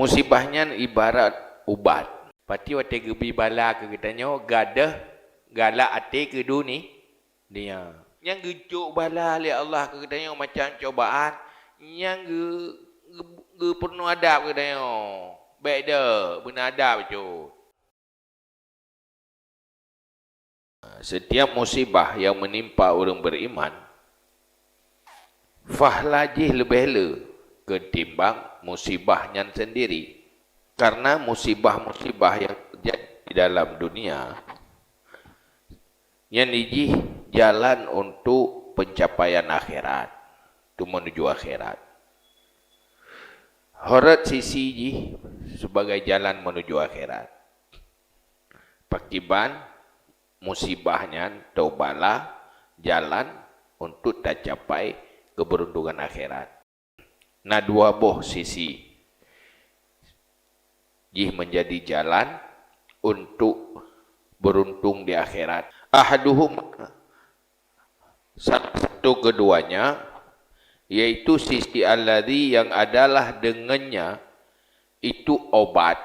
Musibahnya ibarat ubat. Pati wate gebi bala ke katanya gadah galak ate ke dunia dia. Yang gejuk bala oleh Allah ke katanya macam cobaan yang ge penuh adab ke katanya. Baik dah, benar adab tu. Setiap musibah yang menimpa orang beriman fahlajih lebih hela ketimbang musibahnya sendiri. Karena musibah-musibah yang terjadi di dalam dunia yang ini jalan untuk pencapaian akhirat, itu menuju akhirat. Horat sisi ji sebagai jalan menuju akhirat. Pakiban musibahnya taubala jalan untuk tercapai keberuntungan akhirat. Nah dua boh sisi jih menjadi jalan untuk beruntung di akhirat. Ahaduhum, satu keduanya, yaitu sisi alladhi yang adalah dengannya itu obat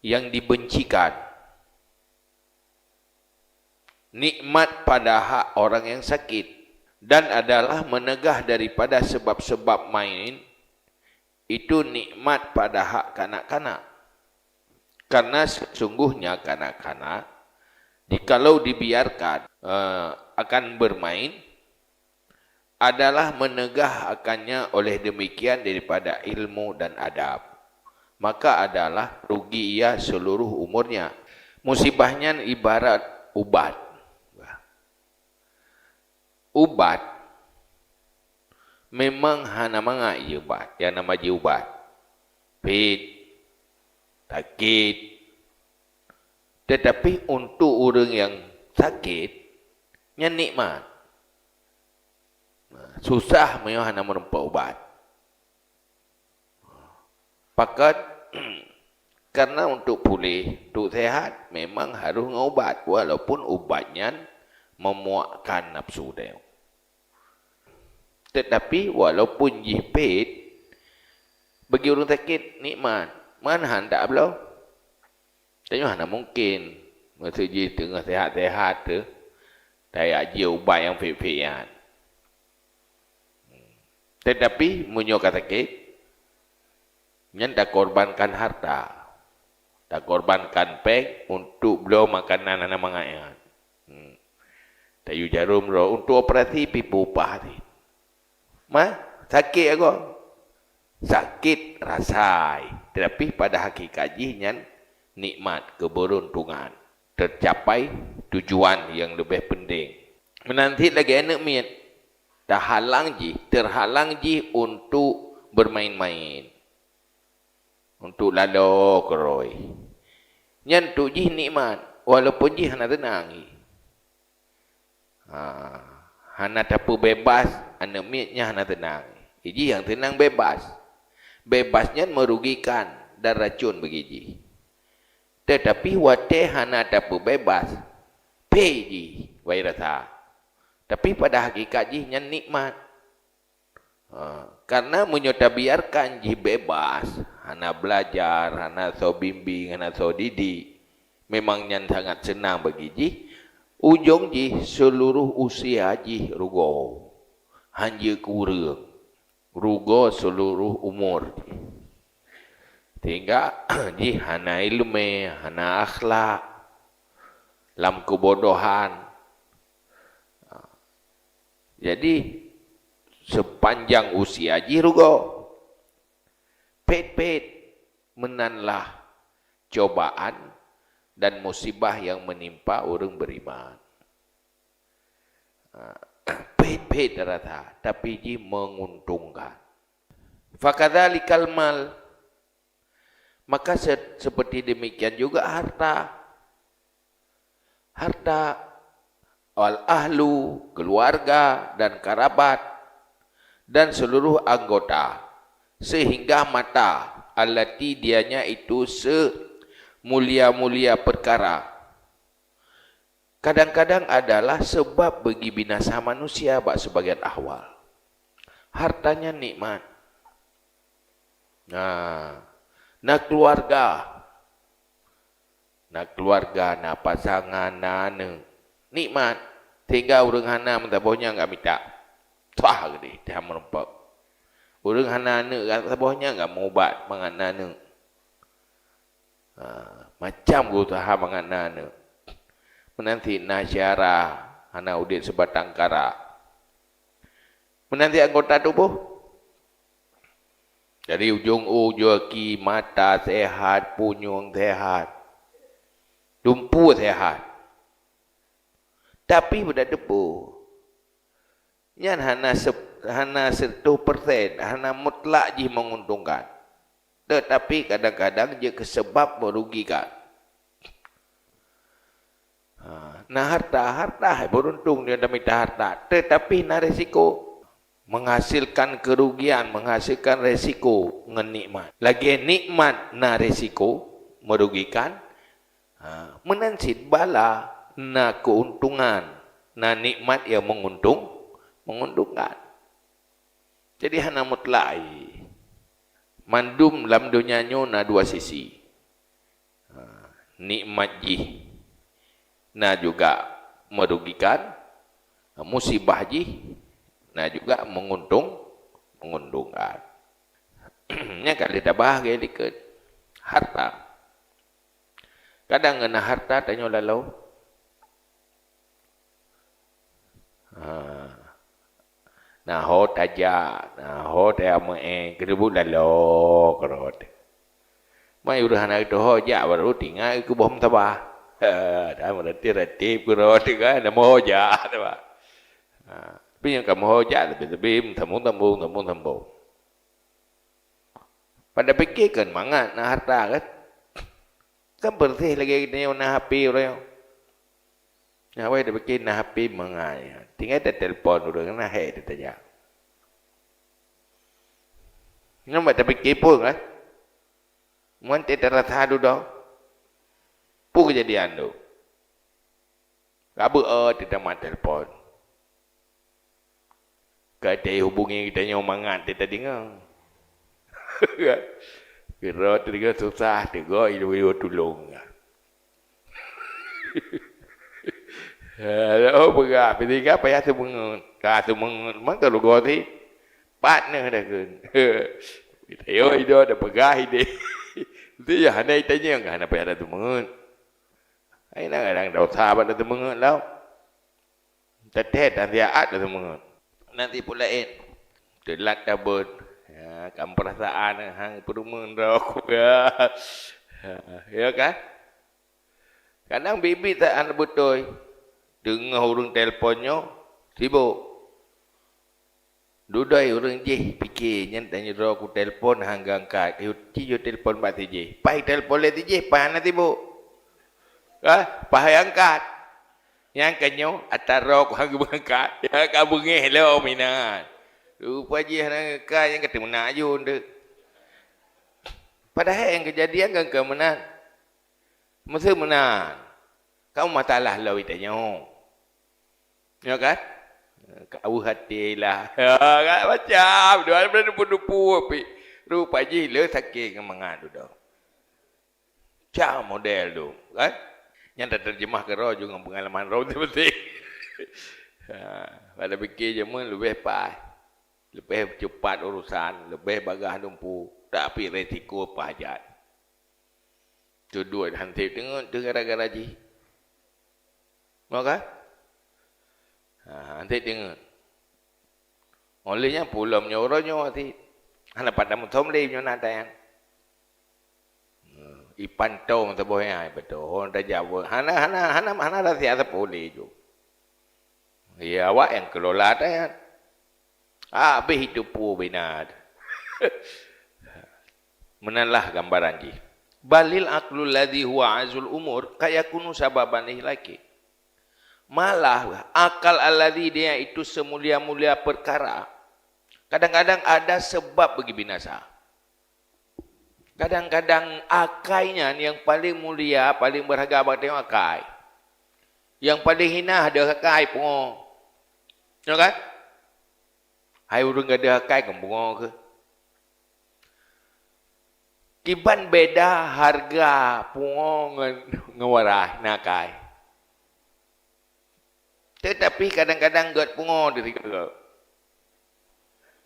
yang dibencikan, nikmat pada hak orang yang sakit, dan adalah menegah daripada sebab-sebab main itu nikmat pada hak kanak-kanak. Karena sesungguhnya kanak-kanak jikalau dibiarkan akan bermain adalah menegah akannya oleh demikian daripada ilmu dan adab, maka adalah rugi ia seluruh umurnya. Musibahnya ibarat ubat. Ubat memang hana manga ia ubat, yang nama je ubat. Pit, sakit. Tetapi untuk orang yang sakit, nya nikmat. Susah memang hana menempat ubat. Pakat karena untuk pulih, untuk sehat memang harus mengubat, walaupun ubatnya memuakkan nafsu dia. Tetapi walaupun jipit bagi orang sakit nikmat, mana hendak belau? Tanya mana mungkin masa je tengah sehat-sehat tu tak je ubat yang fake-fakean. Tetapi menyokong sakit, yang tak korbankan harta, tak korbankan pek untuk beliau makanan anak mangaian. Tak yu jarum roh untuk operasi pipu upah ni. Sakit aku. Sakit rasai. Tetapi pada hakikatnya nikmat keberuntungan. Tercapai tujuan yang lebih penting. Menanti lagi anak miat. Terhalang ji untuk bermain-main. Untuk lalu keroi. Nyantuk ji nikmat. Walaupun ji hana tenang. Hana tapu bebas, anak miatnya hana tenang. Iji yang tenang bebas. Bebasnya merugikan dan racun bagi. Tetapi wate hana tapu bebas, peji wairasa. Tapi pada hakikat jinya nikmat. Karena menyota biarkan ji bebas, hana belajar, hana so bimbing, hana so didik, memangnya sangat senang bagi ji. Ujung ji seluruh usia ji rugo. Hanya kurang. Rugo seluruh umur. Sehingga ji hana ilmu, hana akhlak, lam kebodohan. Jadi sepanjang usia ji rugo. Pet-pet menanlah cobaan dan musibah yang menimpa orang beriman. Pet-pet rata, tapi ji menguntungkan. Fakadzalikal mal, maka seperti demikian juga harta. Harta al-ahlu, keluarga dan kerabat dan seluruh anggota, sehingga mata allati dianya itu mulia-mulia perkara. Kadang-kadang adalah sebab bagi binasa manusia bak sebagian ahwal. Hartanya nikmat. Nah keluarga. Nah keluarga, nah pasangan, nah nikmat. Tinggal urang hana minta bohnya enggak minta. Tuah gede, dia merempak. Urang hana kata bohnya enggak mau ubat mengan macam usaha mengan menanti nasyara hana udit sebatang kara. Menanti anggota tubuh. Dari ujung ki mata sehat, punyung sehat, dumpu sehat. Tapi pada debu. Yang hana 1%, hana mutlak je menguntungkan. Tetapi kadang-kadang dia kesebab merugikan. Nah harta beruntung dia dah minta harta. Tetapi nah resiko. Menghasilkan kerugian, menghasilkan resiko dengan nikmat. Lagi nikmat na resiko merugikan, menansit bala na keuntungan, na nikmat yang menguntungkan. Jadi hana mutlak. Mandum dalam dunia nyo na dua sisi. Nikmat ji na juga merugikan, musibah ji nah juga menguntungkan. Nya kali dah bahagia dikit harta. Kadang kena harta tanya lalau. Nah ho taja, nah ho dia kedebu lalau kerot. Mai urusan itu ho ja baru tinggal ke bom tabah. Dah merati-rati kerot kan ada mo ja tabah. Tapi yang kamu hojak lebih tembung. Pada fikirkan mangat nak harta kan? Kan bersih lagi ni nak HP orang. Nak awak dah fikir nak HP mangat. Tinggal ada telefon orang nak hack dia saja. Nampak tak fikir pun kan? Mungkin tak rasa dulu dah. Pun kejadian tu. Kabu tidak mahu telefon. Kata hubungi kita yang mangat kita dengar. Kira tiga susah tiga ilu tolong. Oh berapa tiga payah tu mengun. Kata mengun mana kalau gua ti partner dah kan. Kita yo itu ada pegah ide. Itu ya hanya itanya yang hanya payah tu mengun. Ai nak kadang dah sahabat tu mengun lau. Tetet dan tiaat tu mengun. Nanti pula telat dabut kan perasaan hang perumun rok ya kan kadang bibi tak an betul dengar orang teleponnya sibuk dudai orang je fikir nyen tanya rok telefon hang angkat yo telefon bat je pai telefon le je pai nanti bu pai angkat yang kanyo atarok hang berangkat ya kabunge hello minat rupa je hang ka yang kata menak ayun de padahal yang kejadian kan kemenan mesti menan kamu masalah lawi tanyo ya kan kau hatilah kan macam dua berada pudu-pudu api rupa je le sakit kemangan tu dah cak model tu kan yang tak terjemah ke roh juga pengalaman roh tu betul. Pada fikir je mun lebih pas. Lebih cepat urusan, lebih bagah dumpu, tapi resiko pajak. Tu dua hanti tengok tu gara-gara ji. Maka hanti tengok. Olehnya pulau menyorongnya hati. Hana pada mutom le nyo nadayan. Ipan tong tabohnya betul. Orang dah jawab. Hana dah siapa boleh ju. Ya awak yang kelola dah. Habis hidup pun benar. Menalah gambaran ji. Balil aqlul ladzi huwa azul umur kayakunu sababan ihlaki. Malah akal alladzi dia itu semulia-mulia perkara. Kadang-kadang ada sebab bagi binasa. Kadang-kadang akainya yang paling mulia, paling berharga bagi tengok akai. Yang paling hina ada akai pun. Ya kan? Hai urang ada akai ke pun ke? Kiban beda harga pungo ngewarah nakai. Tetapi kadang-kadang got pungo diri kau.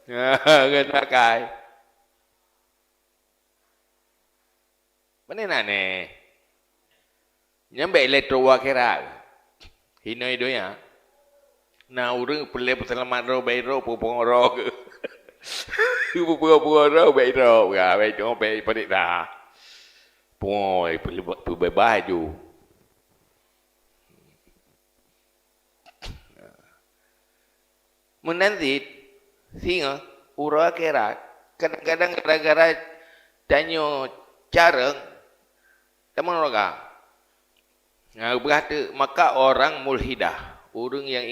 Got nakai. Mana nane? Nyambe elektro wakera. Hinoi doya. Na urang pele selamat ro bairo pungo ro. Pungo ro bairo ga bairo bai padik dah. Pungo pele baju. Menanti singa ura kerat kadang-kadang gara-gara tanyo careng teman roga. Berkata maka orang mulhidah, orang yang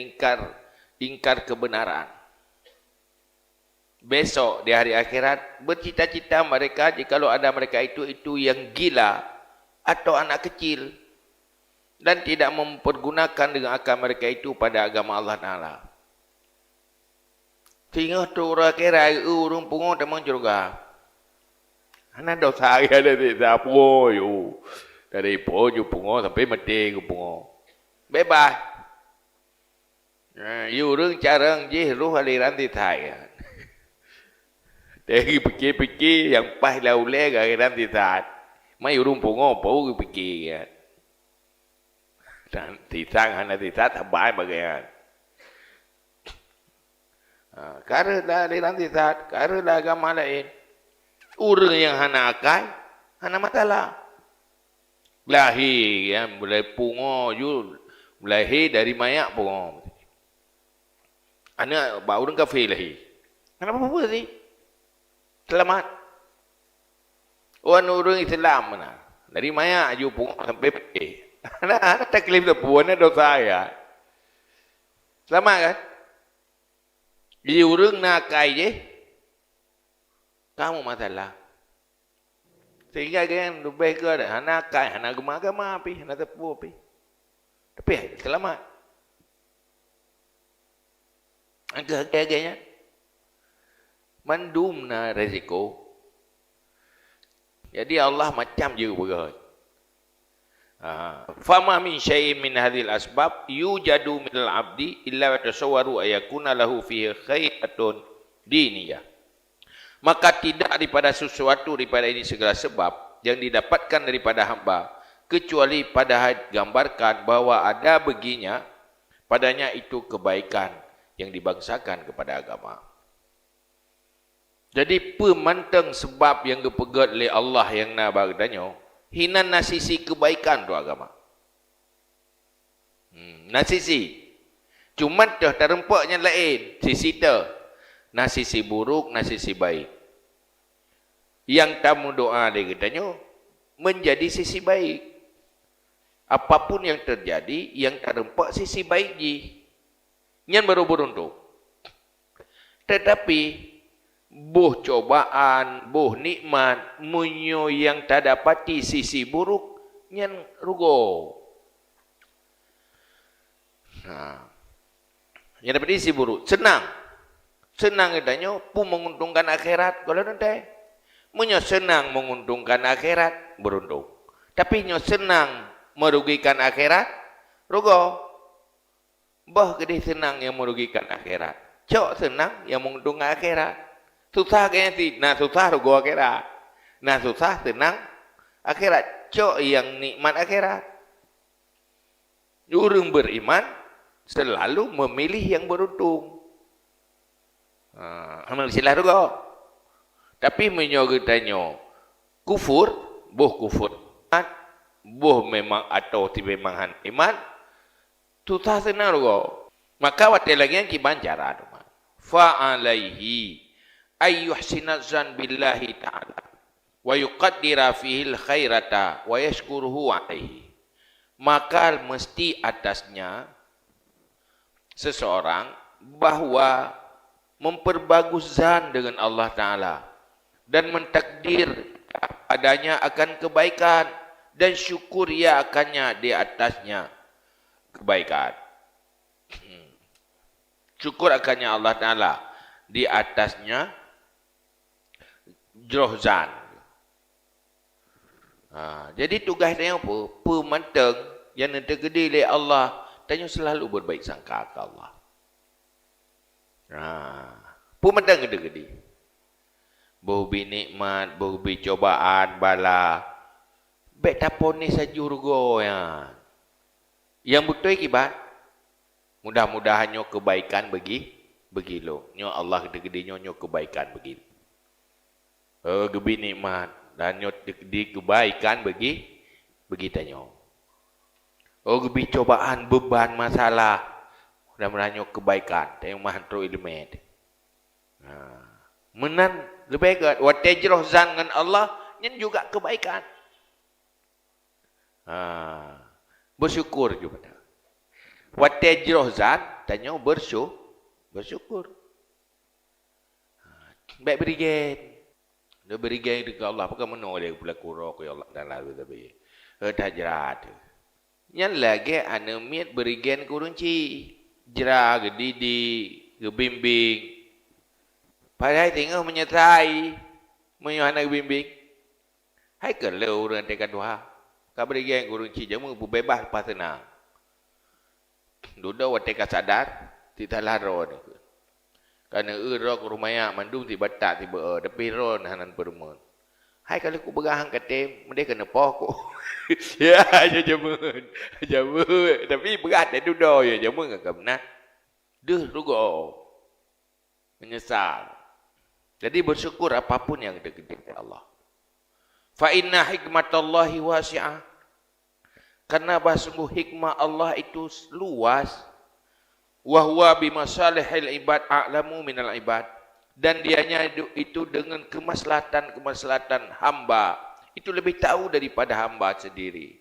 ingkar kebenaran. Besok di hari akhirat bercita-cita mereka jikalau ada mereka itu yang gila atau anak kecil dan tidak mempergunakan dengan akal mereka itu pada agama Allah Taala. Sehingga tu orang kira urung pungo temang juga. Ana dosa ya dari sapo yo. Dari pojo pungo sampai mati ku pungo. Bebas. Yu urung carang je ruh aliran di thai. Dari pikir-pikir yang pas laule aliran di thai. Mai urung pungo pau pikir ya. Dan tisang hana tisat habai bagian. Karena aliran tisat, karena agama lain. Orang yang hana akal, hana masalah. Lahir, ya, mulai pungo, lahir dari mayak pungo. Anak baru orang kafir lahir. Kenapa apa sih? Selamat. Orang Islam mana? Dari mayak ju pungo sampai pergi. Anak taklif tu puan dosa ya. Selamat kan? Jadi orang nakai je, kamu masalah. Sehingga kan lebih ke ada nakai, anak agama api, anak tepu api. Tapi selamat. Agak-agaknya mandum na resiko. Jadi Allah macam je begitu. Fama min syai'in min hadhil asbab yujadu minal abdi illa wa tasawwaru ayakuna lahu fihi khairatun diniyah. Maka tidak daripada sesuatu daripada ini segala sebab yang didapatkan daripada hamba kecuali pada gambarkan bahwa ada baginya padanya itu kebaikan yang dibangsakan kepada agama. Jadi pemantang sebab yang dipegat oleh Allah yang nabagdanyo hinan nasisi kebaikan tu agama. Nasisi. Cuma dah terempaknya lain. Sisi tu. Nasisi buruk, nasisi baik. Yang tamu doa dia katanya menjadi sisi baik. Apapun yang terjadi, yang terempak sisi baik ji. Yang baru beruntung. Tetapi buh cobaan, buh nikmat, munyo yang tak dapati sisi buruk, nyan rugo. Yang dapati sisi buruk, senang. Senang katanya, pun menguntungkan akhirat. Kalau nanti, munyo senang menguntungkan akhirat, beruntung. Tapi nyo senang merugikan akhirat, rugo. Bah kedih senang yang merugikan akhirat. Cok senang yang menguntungkan akhirat. Susah kayaknya sih. Nah susah rugo akhirat. Nah susah senang akhirat. Cok yang nikmat akhirat. Orang beriman selalu memilih yang beruntung. Amal silah rugo. Tapi menyogetanya kufur, boh kufur. Boh memang atau ti memang iman. Susah senang rugo. Maka waktu lagi yang kiban cara. Fa'alaihi ayyuhsina zan billahi ta'ala wa yuqaddira fihi khairata wa yashkuruhu alaihi. Maka mesti atasnya seseorang bahwa memperbagus zan dengan Allah Ta'ala dan mentakdir adanya akan kebaikan dan syukur ia akannya di atasnya kebaikan. Syukur akannya Allah Ta'ala di atasnya jrohzan. Jadi tugas dia apa? Pementeng yang tergedi oleh Allah, tanya selalu berbaik sangka ke Allah. Pementeng tergedi. Berhubi nikmat, berhubi cobaan, bala. Baik tapon ni sajurgo ya. Yang betul kibat. Mudah-mudahan kebaikan bagi lo. Nyo Allah gede-gede nyo kebaikan bagi. Gebi nikmat dan nyo di kebaikan bagi tanyo. Gebi cobaan, beban, masalah. Mudah-mudahan nyo kebaikan. Tayo mahantro ilmu. Menan lebih baik. Wa tajroh zan dengan Allah nyen juga kebaikan. Bersyukur juga. Wa tajroh zan tanyo bersyukur. Baik berigen. Dia berigen dekat Allah. Pakai menoleh pula kurang ke Allah dan lalu tapi. Tajrat. Yang lagi anemiat berigen kurunci. Jerah gedidi, gebimbing. Padahal tengah menyertai. Menyuhana gebimbing. Hai kalau orang tekan doa. Kau berigen kurunci jamu bebas pas tenang. Duduk waktu sadar, tidak laro ni. Kerana roh rumaya mandung tiba tak tiba tapi roh hanan permun. Hai kalau ku berahang kata, mereka kena poh ku. Ya, jamun. Tapi berat dia duduk ya jamun enggak benar. Duh rugo. Menyesal. Jadi bersyukur apapun yang dekat Allah. Fa inna hikmatallahi wasi'ah. Karena sungguh hikmah Allah itu luas. Wa huwa bimasalihil ibad a'lamu minal ibad. Dan dianya itu dengan kemaslahatan hamba. Itu lebih tahu daripada hamba sendiri.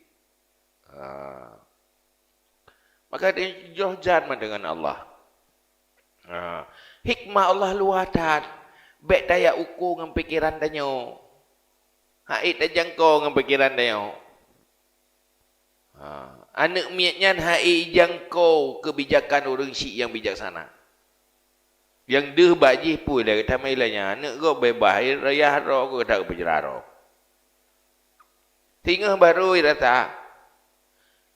Maka dia johjan dengan Allah. Hikmah Allah luasan. Baik daya ukur dengan pikiran danyo. Haid dan jangkau dengan pikiran danyo. Anak miatnya hai jangkau kebijakan orang syik yang bijaksana. Yang deh baji pun dah kata mailanya anak kau bebas raya roh kau tak berjerah. Tinggal baru rata.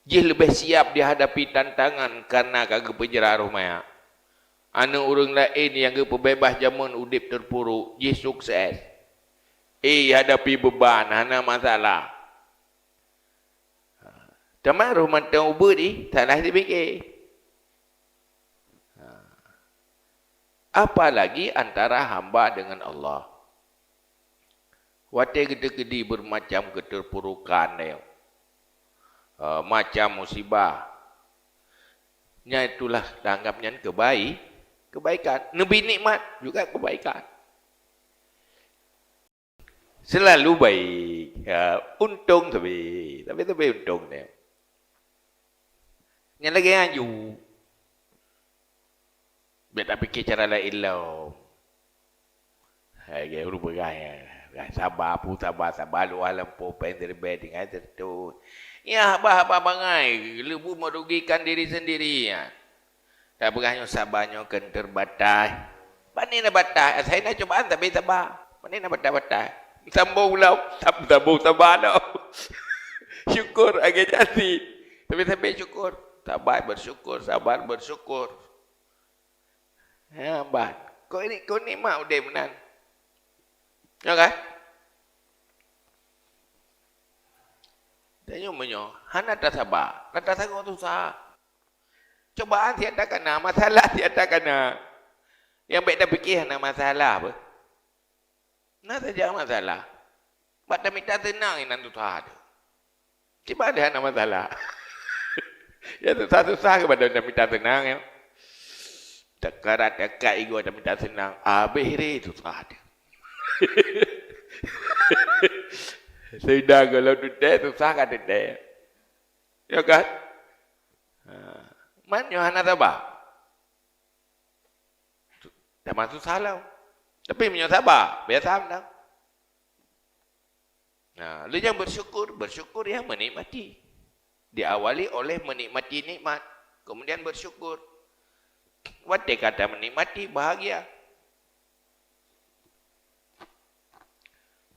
Jih lebih siap dihadapi tantangan karena kagak berjerah maya. Anak orang lain yang bebas zaman udip terpuruk, jih sukses. Hadapi beban, hana masalah. Teman rumah taubat ni, tak nak dipikir. Apalagi antara hamba dengan Allah. Waktu gede-gede bermacam keterpurukan dia. Macam musibah. Nya itulah dianggapnya kebaikan. Nabi nikmat juga kebaikan. Selalu baik. Untung tapi untung dia. Yang lagi aju. Biar tak fikir cara lain lah. Hai, gaya bergaya. Sabar lu alam po pendiri bedding aja tu. Ya, apa bangai. Lebu merugikan diri sendiri ya. Tak bergaya sabarnya kan terbatas. Mana nak batas? Saya nak cobaan tapi sabar. Mana nak batas? Sambung lah. Sambung sabar lah. Syukur agak jadi. Tapi sampai syukur. Sabar bersyukur. Ya, bat. Kau ni mau dia menan. Ya kan? Tanya menyo, hana tak sabar. Kata sangat susah. Cobaan tiada kena, masalah tiada kena. Yang baik dah fikir hana masalah apa? Nah saja masalah. Baca minta tenang ini susah ada. Tiba ada hana masalah. Ya susah-susah kepada anda minta tenang ya. Tekarat dekat ego anda minta tenang. Habis susah ada. Sudah kalau duduk susah kan duduk. Ya kan? Mana hana sabar? Dah masuk salah. Tapi punya sabar. Biasa dah. Lu yang bersyukur yang menikmati. Diawali oleh menikmati nikmat. Kemudian bersyukur. Waktu kata menikmati, bahagia.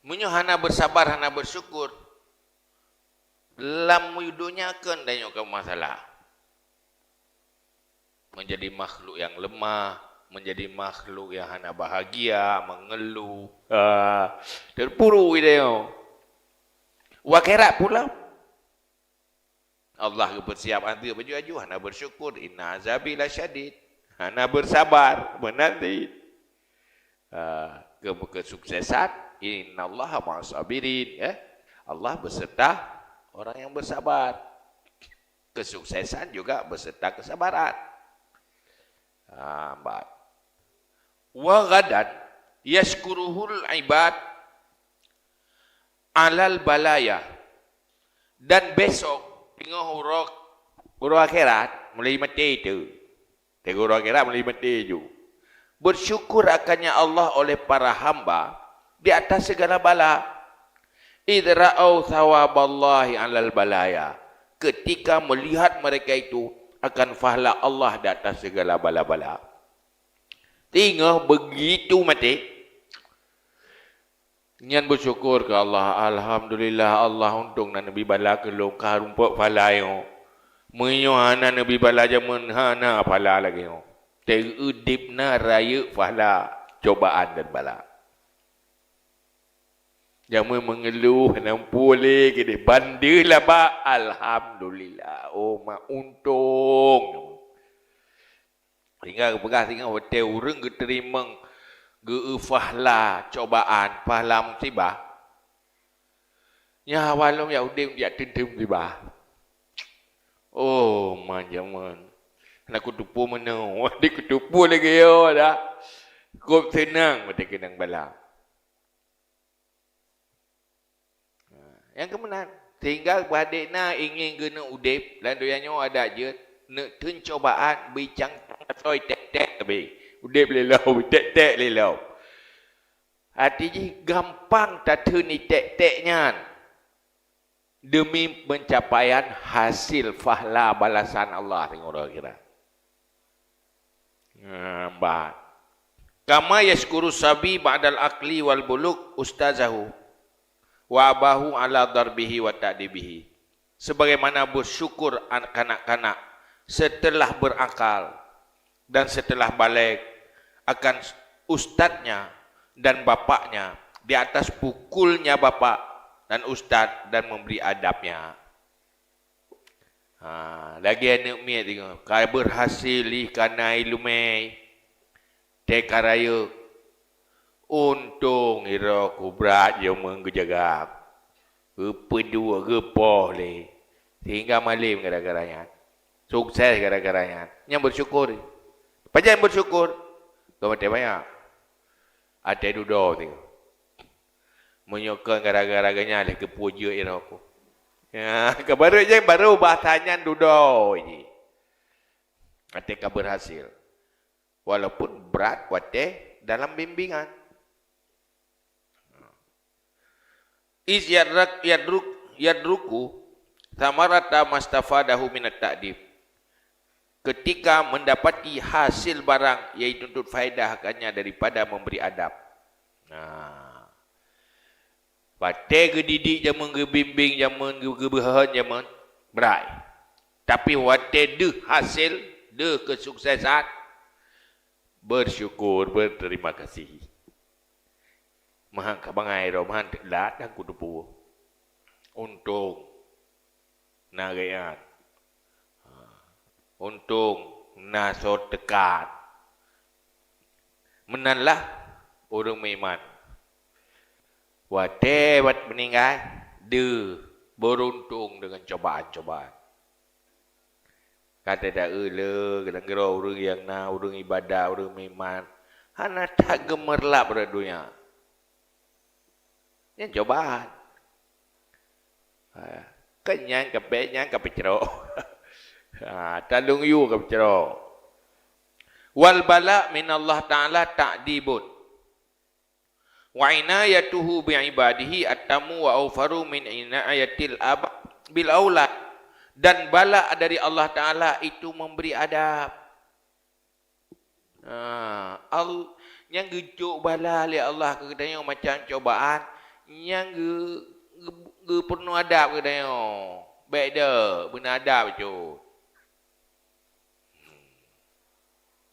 Hana bersabar, hana bersyukur. lam yudunya kan dan ke masalah. Menjadi makhluk yang lemah, menjadi makhluk yang hanya bahagia, mengeluh, terpuru dia. Wa akhirat pula Allah bersiap antu baju-baju hana bersyukur, inna azabi lasyadid, hana bersabar menanti kesuksesan, innallaha ma'as sabirin, Allah beserta orang yang bersabar. Kesuksesan juga beserta kesabaran. Wa ghadan yashkuruhul ibad alal balaya, dan besok tengok huruf akhirat mulai mati itu. Tengok huruf akhirat mulai mati itu. Bersyukur akannya Allah oleh para hamba di atas segala bala. Idra'au thawaballahi alal balaya. Ketika melihat mereka itu akan pahala Allah di atas segala bala-bala. Tengok begitu mati. Nyan bersyukur ke Allah. Alhamdulillah Allah untung na Nabi bala ke lokah rumput pahala yo. Menyo hana Nabi bala jaman hana pahala lagi yo. Terudipna raya pahala cobaan dan bala. Jaman mengeluh nampu le gede bandilah ba alhamdulillah. Oh mak untung. Hingga begas hingga hotel urang keterima geufahlah cobaan pahala musibah. Ya walum ya udim dia tentu musibah. Oh manjaman. Nak kutupu mana? Wah dia kutupu lagi yo dah. Kau senang mati kenang bala. Yang kemenang, tinggal badikna ingin guna udip, dan doyanyo ada je, nak tencobaan bicang soi tek-tek tapi udip lelau, tek-tek lelau. Artinya gampang tak ni tek-teknya demi pencapaian hasil fahla balasan Allah tengok orang kira. Nampak. Kama yashkuru sabi ba'dal akli wal buluk ustazahu wa abahu ala darbihi wa ta'dibihi. Sebagaimana bersyukur kanak-kanak setelah berakal dan setelah balik akan ustadznya dan bapaknya di atas pukulnya bapak dan ustadz dan memberi adabnya. Lagi anak miat tengok kai berhasil karena ilmu tekaraya. Untung ira ku berat je menggejaga. Kedua gepoh le. Sehingga malim gara-garanya. Sukses gara-garanya. Yang bersyukur. Pajan bersyukur. Kau mati banyak. Ada duduk tengok. Menyokong gara-garanya le kepuja ira ku. Ya, baru je baru bahasanya duduk je. Ketika berhasil. Walaupun berat kuateh dalam bimbingan. Iz yadruku samarata mastafadahu minat ta'dib. Ketika mendapati hasil barang yaitu untuk faedah akannya daripada memberi adab. Pakai gedidik zaman gebimbing zaman gebehan zaman berai. Tapi wate de hasil de kesuksesan bersyukur berterima kasih. Mahang kabangai ro mahang lat dan kudupu. Untung nagayan. Untung nasot dekat. Menanlah orang meiman. Wate wat meninggal de beruntung dengan cobaan-cobaan. Kata dak le kadang gero orang yang orang ibadah orang meiman hana tak gemerlap pada dunia. Yang cobaan. Kenyang kepeknya kepecero. Talung yu kepecero. Wal bala min Allah Ta'ala ta'dibun. Wa inayatuhu bi'ibadihi attamu wa awfaru min inayatil abad bil aulad. Dan bala dari Allah Ta'ala itu memberi adab. Yang gecuk bala oleh Allah kedanya macam cobaan. Yang ge penuh adab ke dah. Baik dah, benar adab je.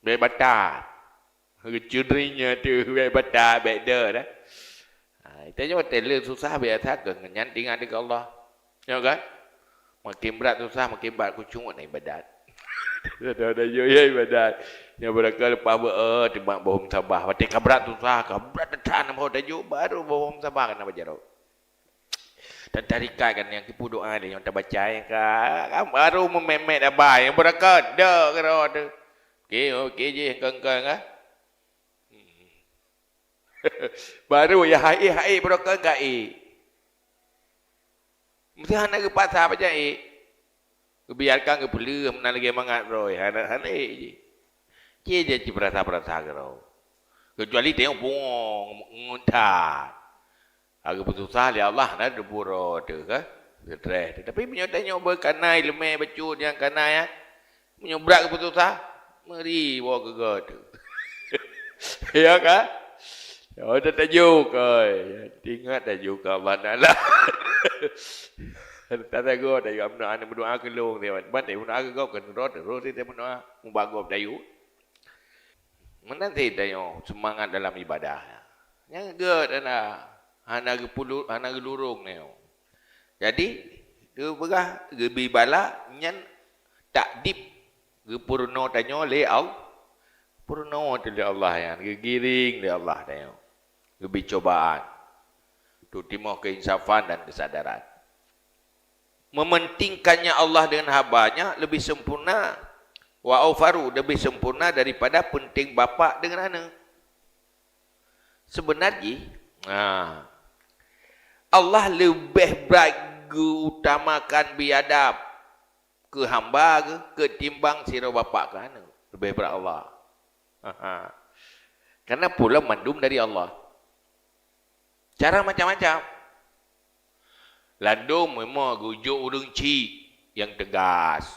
Baik batal. Curinya tu baik batal, baik dah dah. Kita jangan telah susah biasa ke ngan tinggal dengan Allah. Ya kan? Makin berat susah, makin berat kucung nak ibadat. Ada yo ibadat. Yang beraka lepas tiba bohong sabah. Watik berat susah, berat tetan mau tajuk baru bohong sabah kena baca doa. Dan tarikat kan yang kipu doa dia yang terbaca kan baru mememet abah yang beraka dah kena ada. Okey je kengkeng ah. Baru ya hai beraka gai. Mesti hana ke pasar baca biarkan ke beli mana lagi mangat roy hana je. Je berasa ke roh. Kecuali tengok bungong nguntat. Agak bersusah ya Allah dah deburo tu ke. Stres. Tapi menyotanya berkanai lemah becut yang kanai ya. Menyobrak ke bersusah. Meri bawa ke tu. Ya kan? Oh dah tajuk ingat tajuk Allah Allah. Tak tahu dah juga berdoa kelong dia. Bantai berdoa ke kau kan roh dia berdoa membagop dayu. Menanti dayu semangat dalam ibadah. Yang good ana hana gelurung ni. Jadi dia berah gebi bala nyan tak dip gepurno tanyo le au purno tu Allah yang gegiring dia Allah tanyo. Gebi cobaan. Tu timoh keinsafan dan kesadaran. Mementingkannya Allah dengan hambanya lebih sempurna wa aufaru lebih sempurna daripada penting bapa dengan anak. Sebenarnya Allah lebih baik utamakan biadab ke hamba ke ketimbang sira bapa ke anak. Lebih berat Allah. Karena pula mandum dari Allah. Cara macam-macam. Landum memang gujuk urang ci yang tegas.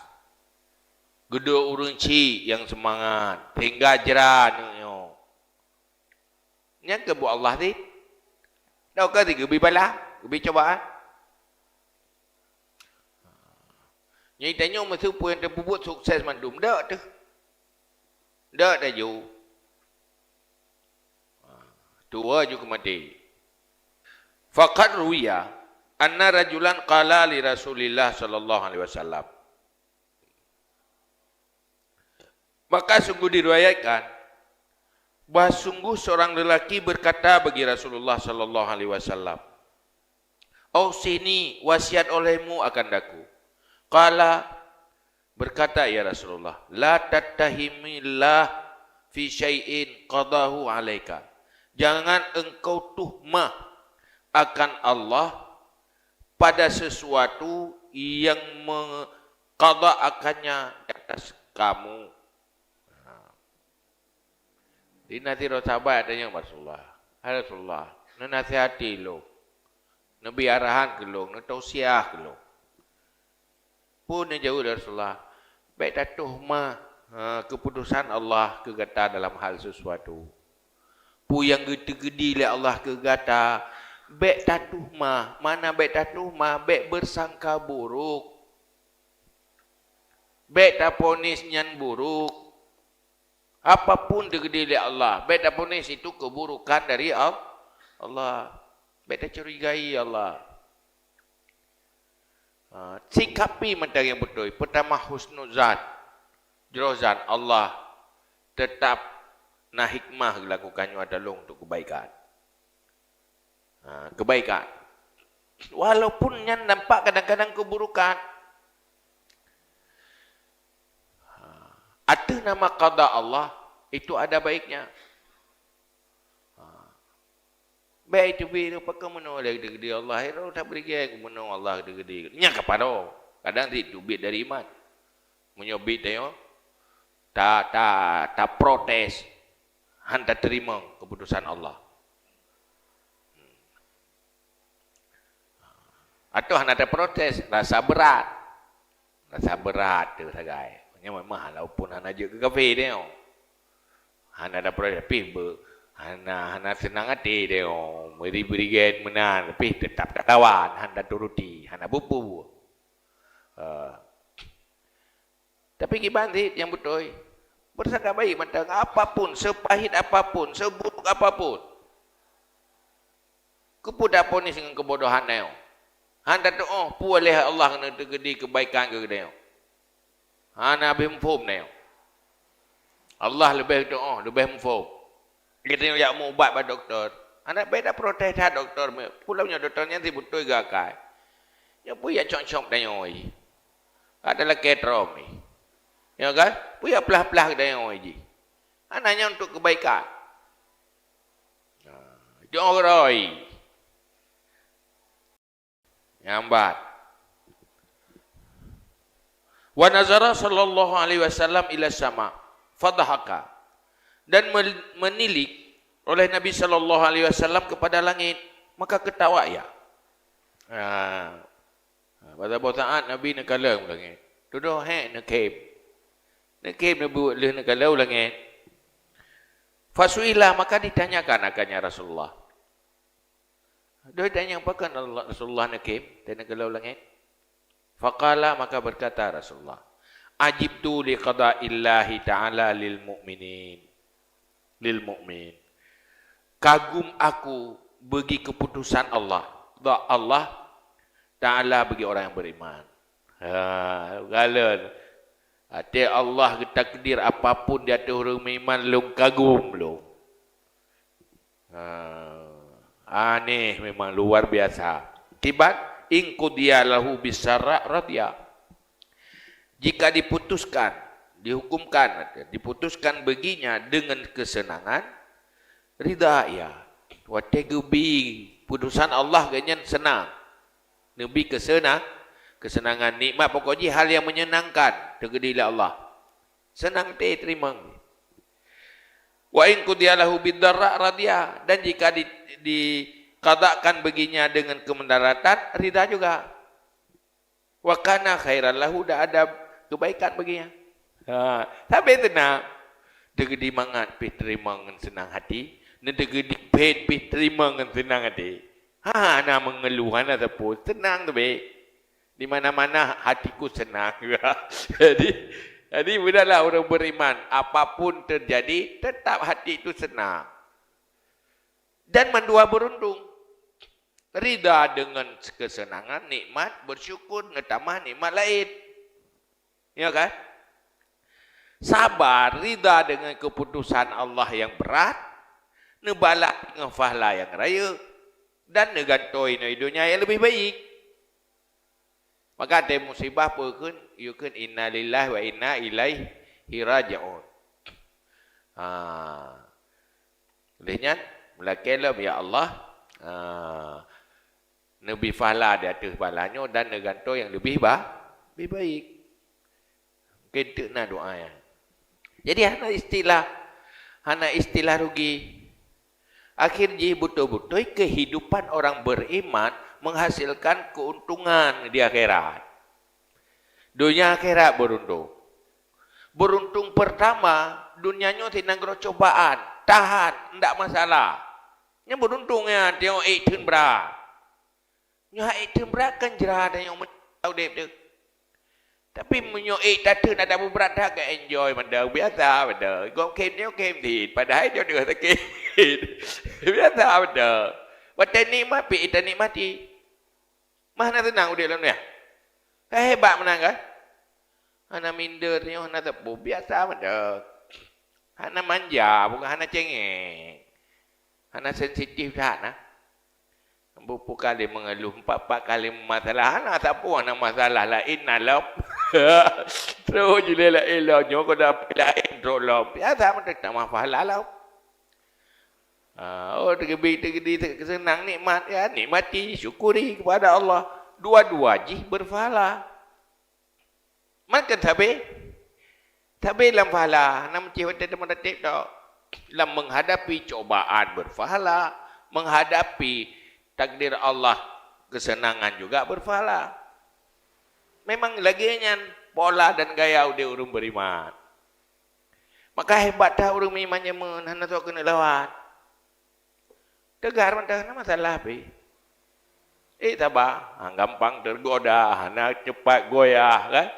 Geduk urang ci yang semangat. Hingga jeran. Yang ke buat Allah ni. Dah ke tiga bala, lebih cobaan. Yang tanya masa pun yang terbuat sukses mandum dak tu. Dak dah jauh. Tua juga mati. Faqad ruya anna rajulan qala li Rasulillah sallallahu alaihi wasallam. Maka sungguh diriwayatkan bahawa sungguh seorang lelaki berkata bagi Rasulullah sallallahu alaihi wasallam, "Ausini wasiat olehmu akan daku." Qala berkata ya Rasulullah, "La tattahimillah fi syai'in qadahu alaika." Jangan engkau tuhmah akan Allah pada sesuatu yang qada akannya di atas kamu. Di nanti sahabat tanya Rasulullah, Rasulullah, nasihati lo, nabi arahan ke lo, tausiah ke lo. Pun yang jauh dari Rasulullah, baik tak tuhmah keputusan Allah kegata dalam hal sesuatu. Pu yang gede-gede oleh Allah kegata, baik tak tuhmah, mana baik tak tuhmah, baik bersangka buruk. Baik tak ponis nyan buruk. Apapun digede oleh Allah, baik tak ponis itu keburukan dari Allah. Baik tak curigai Allah. Sikapi mentang yang betul. Pertama husnuzan. Jerozan Allah tetap na hikmah lakukannya adalah untuk kebaikan. Kebaikan. Walaupun yang nampak kadang-kadang keburukan. Ada nama qada Allah, itu ada baiknya. Baik itu bila pakai menolak gede Allah, itu tak beri gaya menolak Allah gede. Nya kepada kadang itu bit dari iman. Menyobit dia, tak protes, hendak terima keputusan Allah. Atau hendak protes, rasa berat tu sagai. Yang memang walaupun hana je ke kafe dia. Hana ada protes tapi Hana senang hati dia. Beri-beri menan. Tapi tetap tak lawan. Hana turuti. Hana bubu. Tapi gimana sih yang betul? Bersangka baik matang apapun, sepahit apapun, seburuk apapun. Kepudapun ni dengan kebodohan dia. Hana tu boleh Allah kena tergedi kebaikan ke dia. Hana lebih mufum dia. Allah lebih doa, lebih mufum. Kita yang mau ubat pada doktor. Anak beda protes dah doktor. Pulaunya doktornya si betul gakai. Yang pun ya cok-cok dia oi. Adalah ketrom ni. Ya kan? Puya pelah-pelah dia oi. Anaknya untuk kebaikan. Itu orang. Nyambat. Wa nazara sallallahu alaihi wasallam ila sama. Fadhaka. Dan menilik oleh Nabi sallallahu alaihi wasallam kepada langit, maka ketawa ya. Pada saat Nabi nak kalam langit. Tuduh nak kep. Nak kep nak buat le nak kalau langit. Fasuilah maka ditanyakan akannya Rasulullah. Dia tanya apakah Rasulullah nak kep dan nak kalau langit? Faqala maka berkata Rasulullah, ajibtu liqada'illahi ta'ala lil mu'minin. Lil mu'min. Kagum aku bagi keputusan Allah. Allah Ta'ala bagi orang yang beriman. Galon. Hati Allah takdir apapun di atas orang beriman, lu kagum lu. Aneh memang luar biasa. Tibat in qudiyalahu bisarra radya. Jika diputuskan, diputuskan baginya dengan kesenangan, ridha ya. Wategubi putusan Allah ganyan senang. Nabi kesenangan nikmat pokoknya hal yang menyenangkan tergedilah Allah. Senang terima. Wa in qudiyalahu bidarra radya, dan jika dikadakan baginya dengan kemendaratan, ridha juga. Wa kana khairan lahu, dah ada kebaikan baginya. Tapi tenang. Tergedi mangat pi terima dengan senang hati, dan tergedi pet pi terima dengan senang hati. Ana mengeluh ana tepus tenang tu be. Di mana-mana hatiku senang. jadi mudahlah orang beriman, apapun terjadi tetap hati itu senang. Dan mendua beruntung. Ridha dengan kesenangan, nikmat, bersyukur, ngetambah nikmat lain. Ya kan? Sabar, ridha dengan keputusan Allah yang berat, nebalak dengan fahla yang raya, dan negantoi na hidupnya yang lebih baik. Maka ada musibah pun yukun inna lillahi wa inna ilaihi raji'un. Olehnya melakilah ya Allah, Nabi fahla di atas balanya dan negantoi yang lebih baik. Kita nak doa ya. Jadi hana istilah rugi. Akhirnya betul-betul kehidupan orang beriman menghasilkan keuntungan di akhirat. Dunia akhirat beruntung. Beruntung pertama, dunianya tidak cobaan, tahan, tidak masalah. Yang beruntungnya tengok iktin berat. Yang iktin berat kan jerah dan yang tahu dia. Tapi menyoik tata nak ada berat dah ke enjoy benda biasa benda. Kau kem dia kem dit, padahal dia dah sakit. Biasa benda. Watan nikmat pi kita nikmati. Mana tenang dia dalam dia. Hebat menang kan? Hana minder ni hana tepu biasa benda. Hana manja bukan hana cengeng. Hana sensitif dah nah. Berapa kali mengeluh, 4 kali masalah. Hana tak puas nak masalah lain nak terus je lah eloknya kau dah lain terus lah. Biasa macam tak masalah lah. Tergedi senang nikmat ya, nikmati, syukuri kepada Allah. Dua-dua je berpahala. Makan tapi dalam pahala, nak mencih waktu teman datib tak. Dalam menghadapi cobaan berpahala, menghadapi takdir Allah kesenangan juga berpahala. Memang lagi nyan pola dan gaya dia orang beriman. Maka hebat dah orang beriman nyaman, hana tu kena lawat. Tegar mana masalah pi. Tabah, gampang tergoda, nak cepat goyah kan?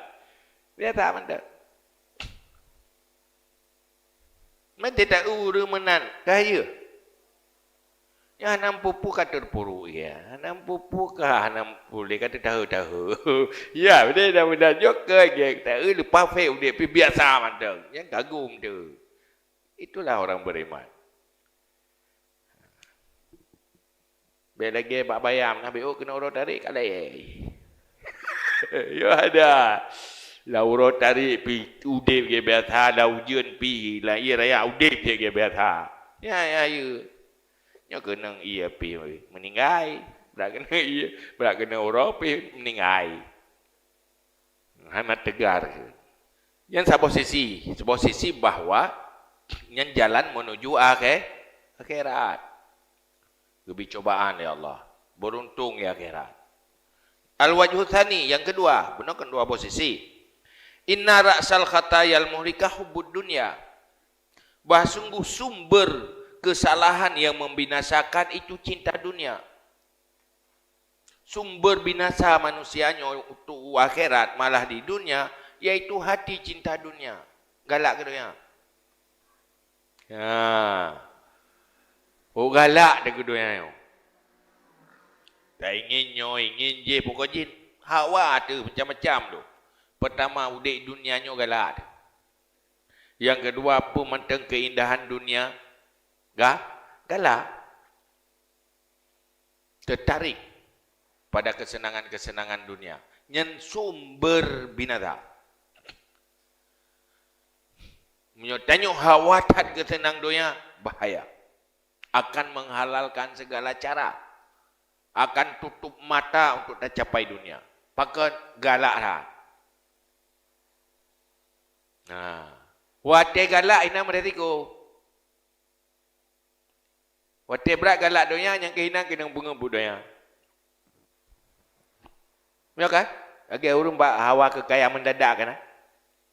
Dia tak mana. Mesti tak menan kaya. Ya hanam pupu kata terpuruk ya. Hanam pupu kah hanam boleh kata tahu. Ya, dia dah benda joker je. Tak lepas fake dia pi biasa mandang. Yang kagum tu. Itulah orang beriman. Biar lagi bak bayam ambil kena urut tarik kat lain. Ya ada. La urut tarik pi udip ke biasa, la ujian pi la ia raya udip je ke biasa. Ya. Nya kena ia pi meninggai, berak kena ia, berak kena urut pi meninggai. Amat tegar. Yang sebuah sisi bahawa yang jalan menuju akhirat. Lebih cobaan ya Allah. Beruntung ya akhirat. Al-wajhu tsani yang kedua, benar kedua posisi. Inna ra'sal khatayal muhlikah hubbud dunya. Bah sungguh sumber kesalahan yang membinasakan itu cinta dunia. Sumber binasa manusianya untuk akhirat malah di dunia, yaitu hati cinta dunia. Galak ke dunia? Ya. Oh galak dia ke dunia. Tak ingin je pokok jin. Hawa tu macam-macam tu. Pertama udik dunianya galak. Yang kedua apa mentang keindahan dunia? Galak. Tertarik pada kesenangan-kesenangan dunia. Yang sumber binasa. Menyotanya hawa tak kesenang dunia bahaya. Akan menghalalkan segala cara. Akan tutup mata untuk tak capai dunia. Pakat galak lah. Nah, wate galak ina meretiku. Wate berat galak dunia yang kehina kena bunga budaya. Ya kan? Lagi urung bak hawa kekayaan mendadak kan?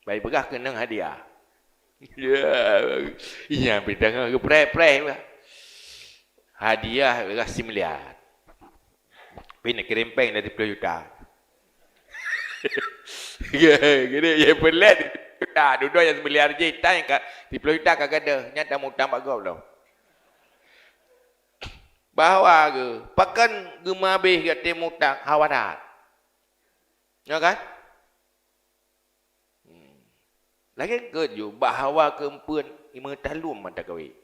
Baik begah kena hadiah. Ya, iya bidang ke pre-pre. Hadiah beras 10 miliar. Pina kerempeng dari 10 juta. Gini ya pelat. Duduk yang 10 miliar je tang kat 10 juta kagak ada. Nyata mutang bak gau dah. Bahawa ke pakan gemabih kat mutang hawadat. Ya kan? Lagi kerja bahawa kempuan ima talum mata kawe.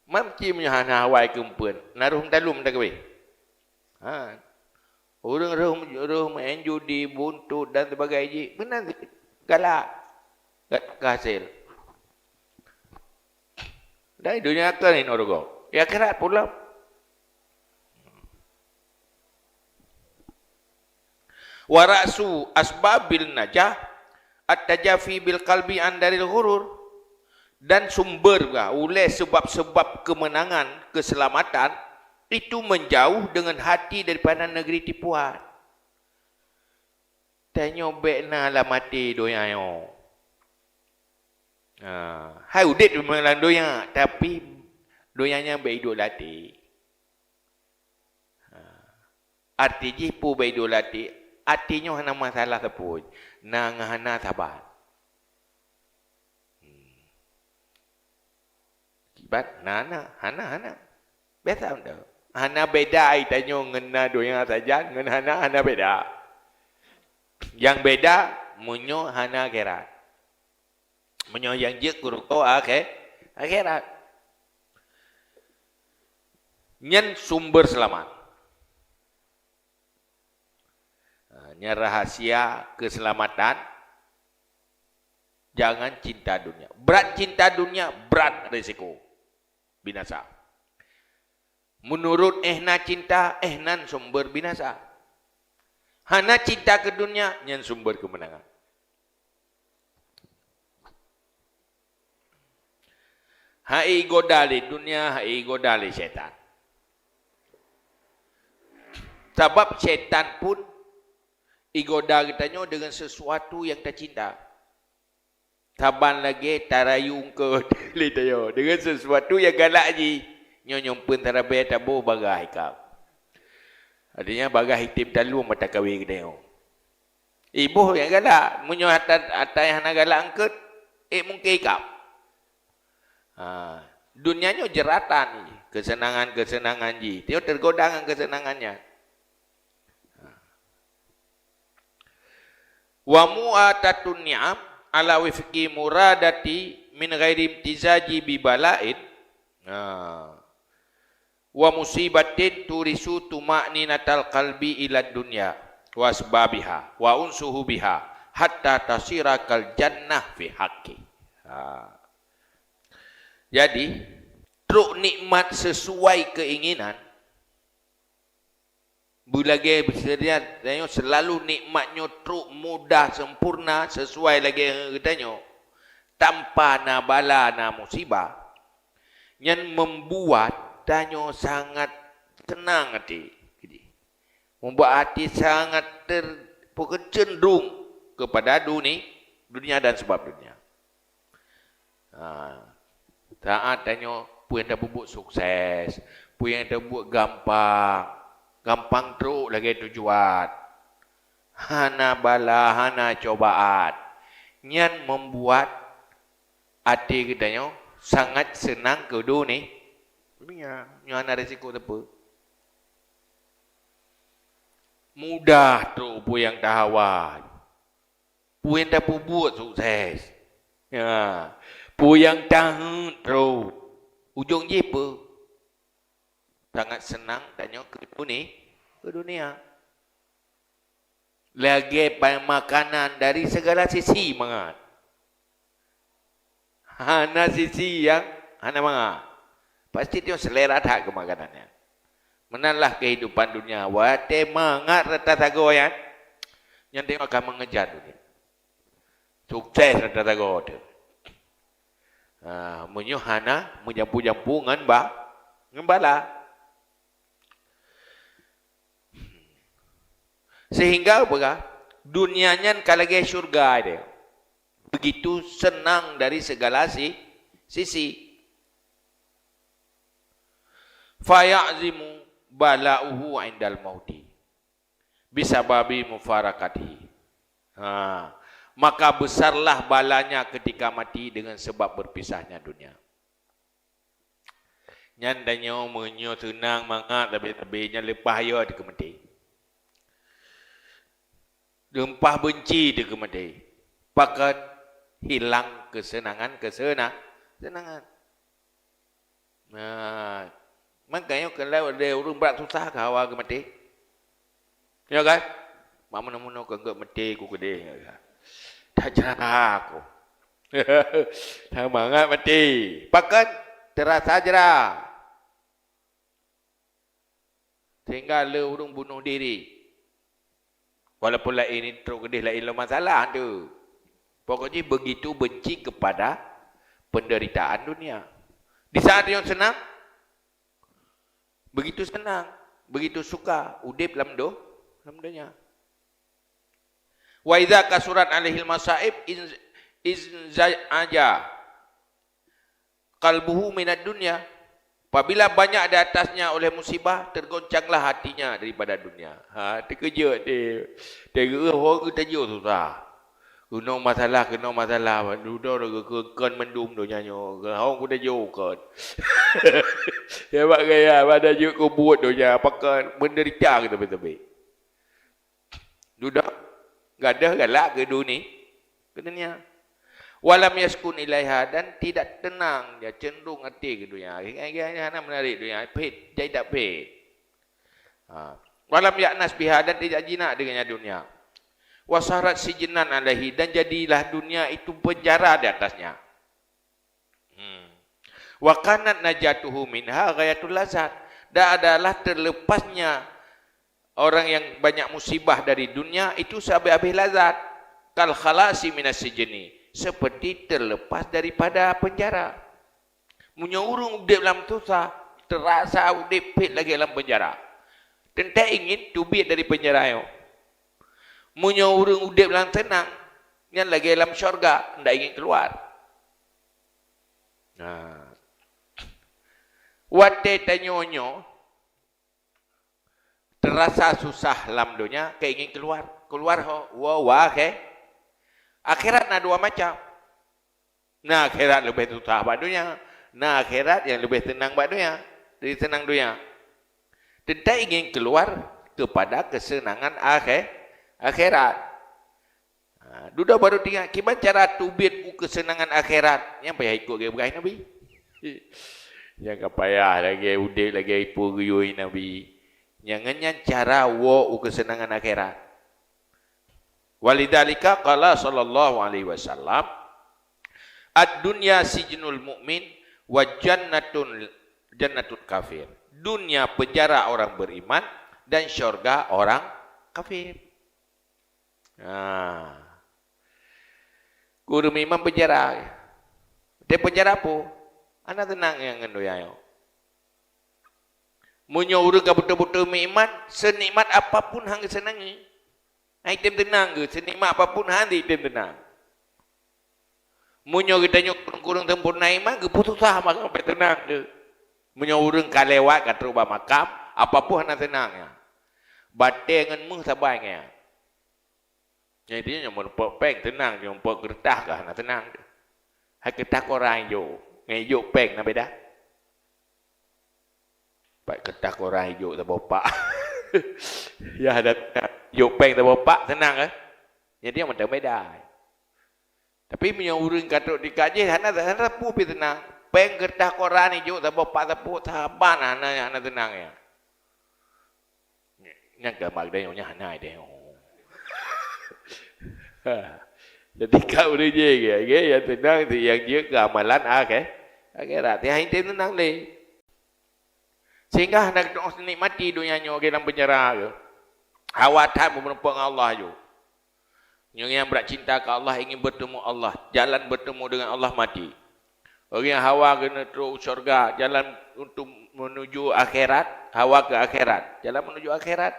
Mamci punya hana hawai kempuan. Naruh talum mata kawe. Ha. Orang roh main judi, buntut dan sebagainya. Benar galak. Hasil. Dari dunia akan ini orang. Ya kerat pula. Warasu asbabil najah at-tajafi bil qalbi an daril ghurur, dan sumber oleh sebab-sebab kemenangan, keselamatan itu menjauh dengan hati daripada negeri tipuan. Tanya bekna lah mati doyanyo. Hai udit memang doya, tapi doyanya beidul lati. Arti jipu beidul lati, artinya hana masalah tepun. Nang hana sabar. Kibat hana. Biasa unda. Hana beda ai tanyo ngena doya saja, ngen hana beda. Yang beda munyo hana akhirat. Munyo yang je kurko akhirat. Nyen sumber selamat. Nya rahasia keselamatan, jangan cinta dunia. Berat cinta dunia, berat risiko binasa. Menurut ehna cinta, ehnan sumber binasa. Hana cinta ke dunia, yang sumber kemenangan. Hai godali dunia, hai godali syaitan. Sebab syaitan pun igoda kitanya dengan sesuatu yang tak cinta. Taban lagi tarayung ke litayo dengan sesuatu yang galak ji. Nyo nyumpun tarabe tabu bagah ikap. Artinya bagah hitim talu mata kawi kedeo. Ibu yang galak, munyo atas yang galak angkut, mungkin ikap. Dunianya jeratan, kesenangan-kesenangan ji. Dia tergoda dengan kesenangannya. Wa mu'atatun ni'am ala wifqi muradati min ghairi imtizaji bi bala'in. Wa musibatin turisu tuma'ninatal qalbi ila dunya wa asbabiha wa unsuhu biha hatta tasira kal jannah fi haqqi. Jadi truk nikmat sesuai keinginan bulage bersedia tanya selalu nikmatnya truk mudah sempurna sesuai lagi katanya tanpa na bala na musibah yang membuat tanya sangat tenang hati. Membuat hati sangat cenderung kepada dunia dan sebab dunia. Saat tanya puan dah buat sukses, puan dah buat gampang teruk lagi tujuan. Hana bala, hana cobaan. Yang membuat hati kita sangat senang ke dunia. Yang ada risiko apa? Mudah tu yang tahawan. Yang dah buat sukses. Ya. Yang tahan tu. Ujung je apa? Sangat senang tanya ke dunia. Lagi makanan dari segala sisi mangat. Hana sisi yang hana mangat. Pasti dia selera tak ke makanannya. Menalah kehidupan dunia. Wate mangat rata tago ya. Yang dia akan mengejar dunia. Sukses rata tago tu. Menyuhana, menjampu-jampu ngembala. Sehingga apa? Dunianya kalagi syurga dia. Begitu senang dari segala sisi. Faya'zimu bala'uhu indal mauti bisababi mufarakati. Maka besarlah balanya ketika mati dengan sebab berpisahnya dunia. Nyandanya menyo senang mangat tapi-tabinya lepas ya dia kemati. Dempah benci dia kemati. Pakat hilang kesenangan. Makanya kalau ada orang berat susah ke awal ke mati. Ya kan? Mana-mana ke mati ku ke dia. Tak cerah aku. Tak mangat mati. Pakat terasa jerah. Sehingga le orang bunuh diri. Walaupun lain ini teruk kedih lain masalah tu. Pokoknya begitu benci kepada penderitaan dunia. Di saat yang senang, begitu senang, begitu suka, udip dalam dunia. Wa idza kasurat alaihil masaib aja qalbuhu minad dunya. Apabila banyak di atasnya oleh musibah, tergoncanglah hatinya daripada dunia. Terkejut dia. Dia orang kita jauh susah. Kena masalah. Duduk kan mendum dunia nyo. Orang kuda jauh kan. Ya pak gaya pada juk ko buat dunia apakah menderita kita betul-betul. Duduk gadah galak ke dunia. Walam yaskun ilaiha dan tidak tenang dia cenderung hati ke dunia. Hanya menarik dunia. Pet, jadi tak pet. Walam yaknas biha dan tidak jinak dengannya dunia. Wasarat sijinan alaihi dan jadilah dunia itu penjara di atasnya. Wa kanat najatuhu minha ghayatul lazat. Dan adalah terlepasnya orang yang banyak musibah dari dunia itu sehabis-habis lazat. Kal khalasi minas sijni. Seperti terlepas daripada penjara. Punya urung udip dalam susah, terasa udip pit lagi dalam penjara. Tentu ingin tubit dari penjara yo. Punya urung udip dalam tenang, yang lagi dalam syurga, tidak ingin keluar. Wate tanyonyo terasa susah dalam dunia, keingin keluar wah ke akhirat na dua macam. Nah akhirat lebih susah pada dunia, nah akhirat yang lebih tenang pada dunia, dari tenang dunia. Tentang ingin keluar kepada kesenangan akhirat. Duda baru tinggal, gimana cara tubit kesenangan akhirat? Yang payah ikut ke berkait Nabi. Yang payah lagi udik lagi ipu guyui Nabi. Yang cara kesenangan akhirat. Walidhalika qala sallallahu alaihi wasallam, ad-dunya sijnul mu'min wa jannatul kafir. Dunia penjara orang beriman dan syurga orang kafir. Guru imam penjara. Dia penjara apa? Anak tenang yang ngendoyayo. Munyo urang ka betul-betul iman, senikmat apapun hang senangi. Item tenang ke, senikmat apapun hang item tenang. Munyo kita nyok kurang sempurna iman ke putus asa sampai tenang ke. Munyo urang ka lewat ka terubah makam, apapun hang tenangnya. Bate ngan mung sabainya. Jadi nyomor peng tenang, nyomor gertah ka hang tenang. Hai kertas koran yo, ngeyo peng na beda. Pak ketak orang hijau tak bapak. Ya ada hijau peng tak bapak tenang kan? Jadi yang macam beda. Tapi punya urang katuk dikaji hana pu pi tenang. Peng ketak orang hijau tak bapak tak pu saban hana tenang ya. Yang gambar dia nya hana dia. Jadi kau dia yang tenang yang dia amalan akhirat. Yang tenang le. Sehingga hendak nikmati dunianya dalam penjara ke. Hawatan menumpang Allah je. Yang berat cinta ke Allah ingin bertemu Allah. Jalan bertemu dengan Allah mati. Orang yang hawa kena terus syurga. Jalan untuk menuju akhirat. Hawa ke akhirat. Jalan menuju akhirat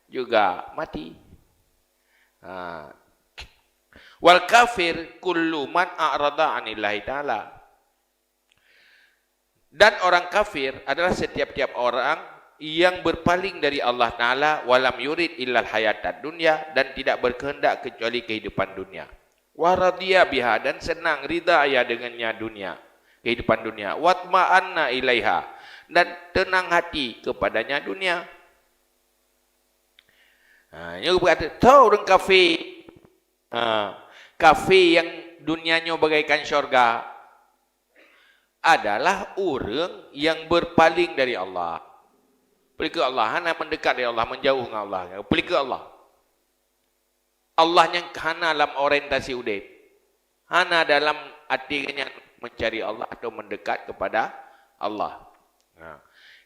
juga mati. Wal kafir kullu man a'rada anillahi ta'ala. Dan orang kafir adalah setiap-tiap orang yang berpaling dari Allah Ta'ala walam yurid illal hayatad dunya dan tidak berkehendak kecuali kehidupan dunia. Waradiyah biha dan senang ridha ya dengannya dunia, kehidupan dunia. Watma'anna ilaiha dan tenang hati kepadanya dunia. Yang berkata, tahu orang kafir. Kafir yang dunianya bagaikan syurga adalah orang yang berpaling dari Allah. Pergi ke Allah, hana mendekat dari Allah, menjauh dengan Allah. Pergi ke Allah. Allah yang hana dalam orientasi udip. Hana dalam artinya mencari Allah atau mendekat kepada Allah.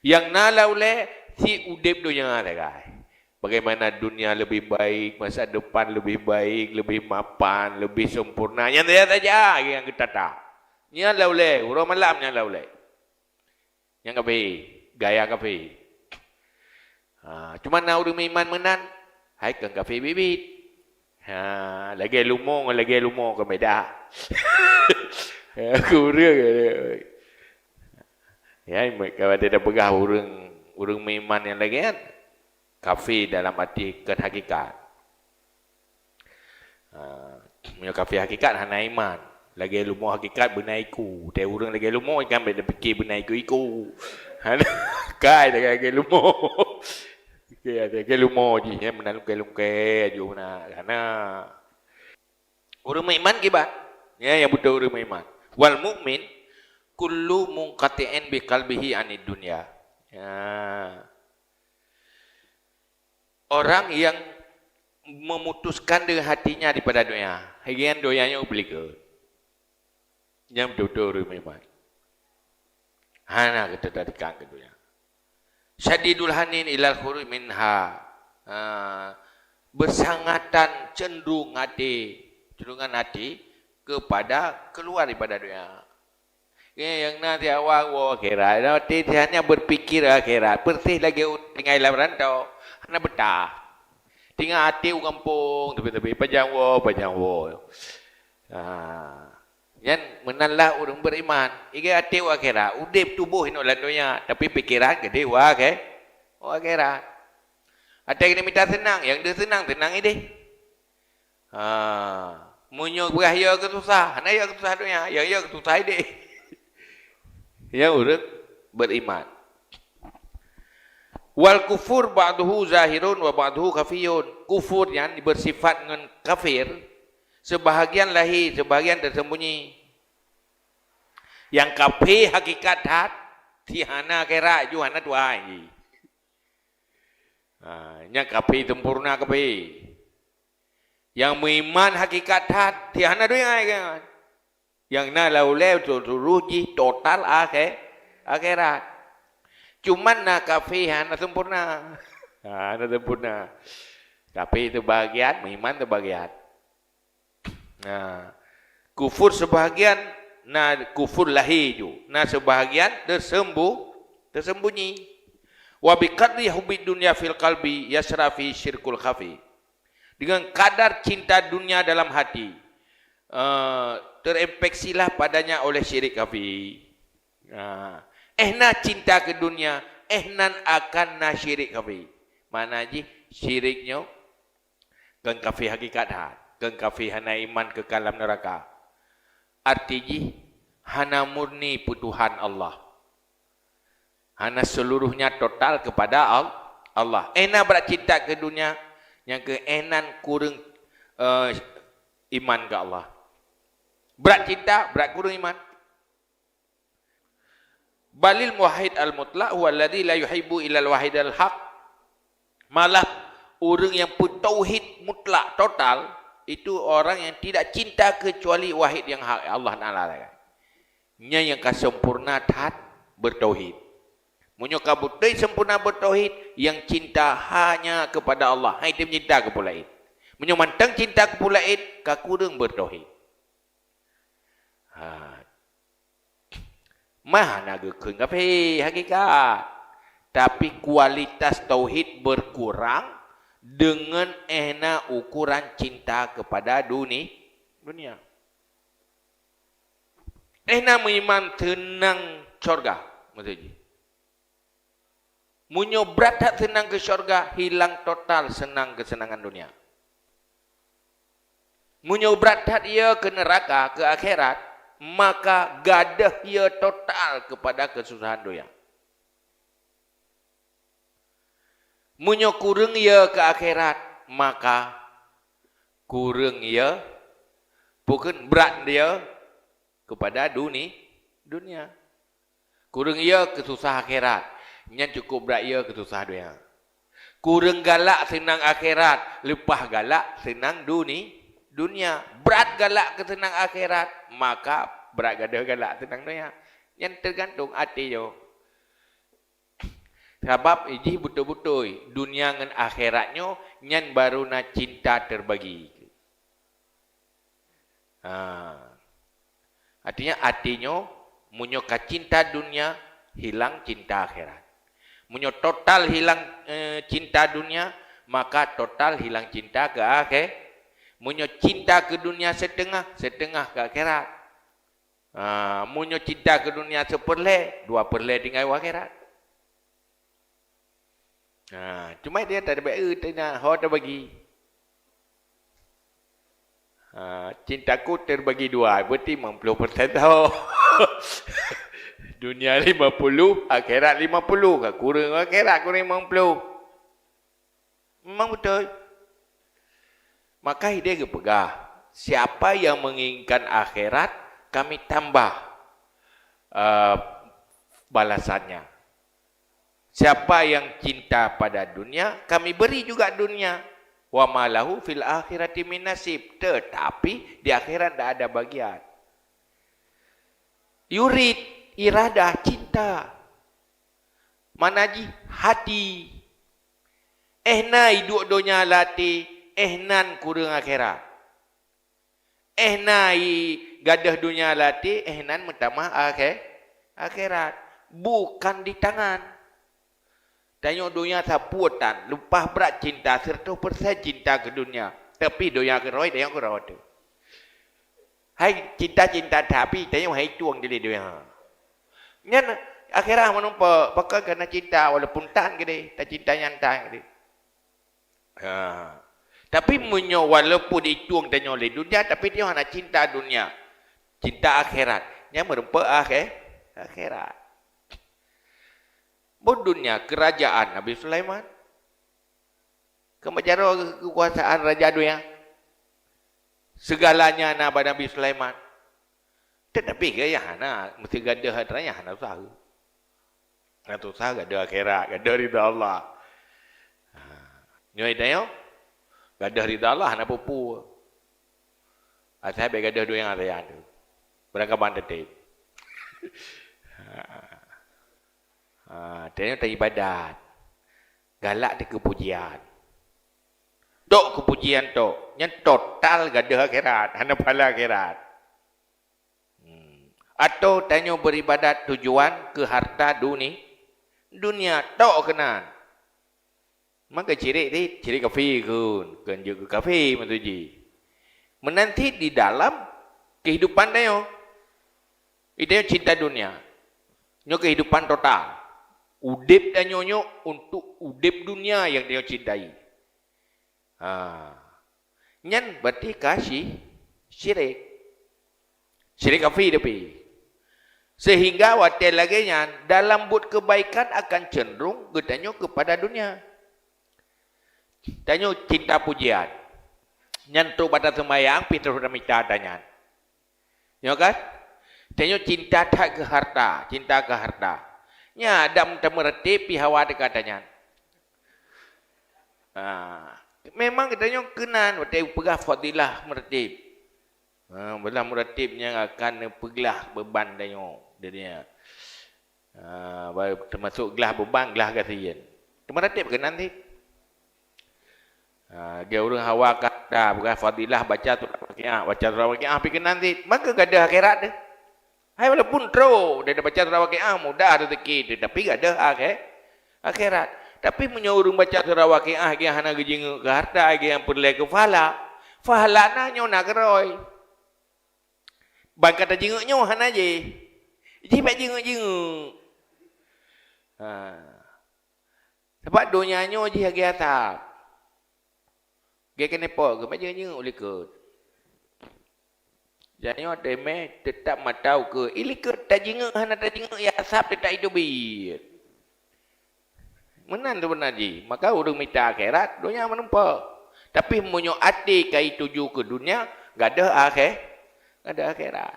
Yang nalaule si udip dunia guys. Bagaimana dunia lebih baik, masa depan lebih baik, lebih mapan, lebih sempurna. Yang dia saja yang kita tahu. Nya laulai, urang malam nya laulai. Yang kafe, gaya kafe. Cuma nak urang iman menan, hai ke kafe bibit. Lagi lumong ke beda. Aku urang. Ya, kalau dia dah pegah urang iman yang lagi kan. Kafe dalam arti hakikat. Punya kafe hakikat hana iman. Lagi lumo hakikat benaiku. Dia orang lagi lumo ikan benda fikir benaiku iku. Kai lagi lumo. Lagi lumo je ya menaluk-lungkai je karena orang iman kibat. Ya yang betul orang iman. Wal mukmin kullu munqati'in bi qalbihi anid dunya. Ya. Orang yang memutuskan dengan hatinya daripada dunia. Hagian doyanya obligor. Yang betul-betul memang. Hana kita tadikan ke dunia. Syadidul hanin ilal khuri minha. Bersangatan cenderungan hati kepada keluar daripada dunia. Yang nanti awal akhirat. Nanti hanya berfikir akhirat. Pertih lagi tinggal dalam rantau. Hana betah. Tinggal hati kampung. Tapi pajang wo. Yang menanlah orang beriman. Ika hati wa akhirat. Udip tubuh ini oleh dunia. Tapi pikiran gede wa akhirat. Ada yang minta senang. Yang dia senang ini. Munyo beraya ke susah. Hana ya ke susah dunia. Yang ya ke susah ini. Yang orang beriman. Wal kufur ba'duhu zahirun wa ba'duhu khafiyun. Kufur yang bersifat dengan kafir, sebahagian lahir, sebahagian tersembunyi. Yang kafir hakikat hat, tihana kera ju hana tuai. Yang kafir sempurna kafir. Yang beriman hakikat hat, tihana dunia kan. Yang na laulai ruji total akhirat. Cuman nak kafir hana sempurna. Hana sempurna. Kafir itu bahagian, iman itu bahagian. Kufur sebahagian, kufur lahir ju. Sebahagian tersembunyi. Wa biqadri hubid dunya fil qalbi yasrafi syirkul khafi. Dengan kadar cinta dunia dalam hati, terinfeksilah padanya oleh syirik khafi. Ehna cinta ke dunia, ehnan akan na syirik kafir. Mana ji syiriknya? Kan kafir hakikat hat, kan kafir hana iman ke kalam neraka. Artinya hana murni putuhan Allah. Hana seluruhnya total kepada Allah. Ehna berat cinta ke dunia, yang ke ehnan kurang iman ke Allah. Berat cinta, berat kurang iman. Balil muwahhid al-mutlaq huwa alladhi la yuhibbu illa al-wahid al-haq. Malah orang yang pun tauhid mutlak total itu orang yang tidak cinta kecuali wahid yang hak Allah Taala. Nya yang kasempurna tat bertauhid. Munyo kabutai sempurna bertauhid yang cinta hanya kepada Allah. Hai tim cinta ke pulaid. Munyo mantang cinta ke pulaid ka kurang bertauhid. Mana gekeng kafir hakikat. Tapi kualitas tauhid berkurang dengan ehna ukuran cinta kepada dunia. Ehna mengiman tenang syurga. Maksudnya. Munyo berat tak senang ke syurga, hilang total senang kesenangan dunia. Munyo berat tak ia ke neraka, ke akhirat, maka gadah ia total kepada kesusahan dunia. Munyo kurang ia ke akhirat, maka kurang ia, bukan berat dia kepada dunia. Kurang ia kesusah akhirat, yang cukup berat ia kesusah dunia. Kurang galak senang akhirat, lepas galak senang dunia. Berat galak ke senang akhirat, maka berat gadah galak senang dunia. Yang tergantung hati yo. Sebab ini betul-betul dunia dengan akhiratnya yang baru na cinta terbagi. Artinya munyo ka cinta dunia hilang cinta akhirat. Munyo total hilang cinta dunia, maka total hilang cinta ke akhirat. Munyo cinta ke dunia setengah ke akhirat. Munyo cinta ke dunia seperle, 2/4 tinggal akhirat. Cuma dia tak ada baik, tak bagi. Cintaku terbagi 2, berarti 50% tahu. Dunia 50, akhirat 50. Kurang akhirat, kurang 50. Memang betul. Maka dia kepegah. Siapa yang menginginkan akhirat, kami tambah balasannya. Siapa yang cinta pada dunia, kami beri juga dunia. Wa malahu fil akhirati min nasib. Tetapi di akhirat tidak ada bagian. Yurid, iradah, cinta. Manaji, hati. Ehna hidup dunia lati, ehnan kurang akhirat. Ehna gadah dunia lati, ehnan mentamah akhirat. Bukan di tangan. Tanya dunia sapuatan, lupa berat cinta, 100% cinta ke dunia. Tapi dunia ke roh, dia ke roh tu. Hai cinta-cinta tapi tanya hai tuang jadi dia. Nyan akhirah menumpa pakai kerana cinta walaupun tan gede, tak cinta nyantai gede. Tapi munyo walaupun dituang tanya oleh dunia tapi dia hanya cinta dunia. Cinta akhirat. Yang merupa akhirat. Bon dunia kerajaan Nabi Sulaiman. Kemajaran kekuasaan raja dunia. Segalanya Nabi Sulaiman. Tetapi gaya hana mesti gadah hadranya hana usaha. Hana usaha gadah akhirat, gadah ridha Allah. Nyoi tayo. Gadah ridha Allah hana pupu. Asal be gadah dua yang ada tu. Berangkapan tetep. Tayo tak ibadat. Galak di kepujian. Tok kepujian tok, yang total gadah akhirat, hana pahala akhirat. Atau tanya beribadat tujuan ke harta dunia tok kenan. Maka ciri kafe kan juga kafe mentuji. Menanti di dalam kehidupan tayo. Itu cinta dunia. Nyo kehidupan total. Udip dan nyonyo untuk udip dunia yang dia cintai. Nyan berarti kasih syirik kafi tapi sehingga watel lagi nyan dalam buat kebaikan akan cenderung getanyo kepada dunia. Tanyo cinta pujian nyan tu pada semayang pitur ramita danyan. Ya kan? Tanyo cinta tak ke harta, cinta ke harta. Nya dam temeretip pihawa dekatanya. Memang katanya kenan waktu pegah fadilah meratib. Belah meratibnya akan peglah beban danyo dia. Termasuk gelah beban, gelah kasihan. Meratib kenan nanti. Dia orang hawa kata pegah fadilah baca surah Waqiah pi kenan nanti. Maka gadah akhirat dia. Hai walaupun tro dia baca surah Waqiah mudah rezeki tetapi gadah akhirat. Tapi menyuruh baca surah Waqiah yang hana gejing ke harta yang perlu ke fahala. Fahala na nyo nak roy. Bang kata jenguk nyo hana je. Jibat jenguk. Sebab dunia nyo je hagi atap. Dia kena apa? Kemana jenguk likut. Jadi nyo temeh tetap matau ke. Ilikut tak jenguk hana tak jenguk ya asap tetap hidup bir. Menan tu benar ji. Maka urang minta akhirat, dunia menempah. Tapi munyo ati kai tuju ke dunia, gak ada akhirat.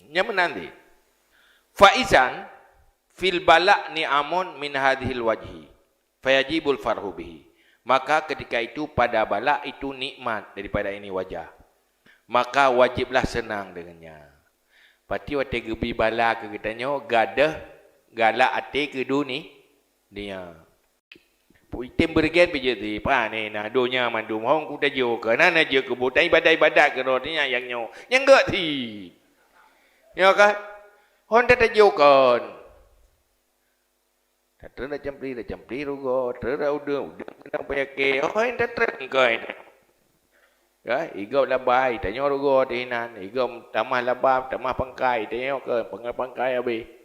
Nya menanti. Faizan fil bala' ni'amun min hadhil wajhi. Fayajibul farhu bihi. Maka ketika itu pada bala itu nikmat daripada ini wajah. Maka wajiblah senang dengannya. Pati wate gebi bala ke katanya gadah galak ati ke dunia dia puitem bergen beje pa ni na dunia mandu hong ku tajo ke nana je ke butai ibadat ke rotnya yang nyo yang gak ti ya kan hon tajo kon tatra campri rugo tatra udah kena payake oh enta treng kai ya igau labai tanyo rugo tinan igau tamah labab tamah pangkai tanyo ke pangkai abi.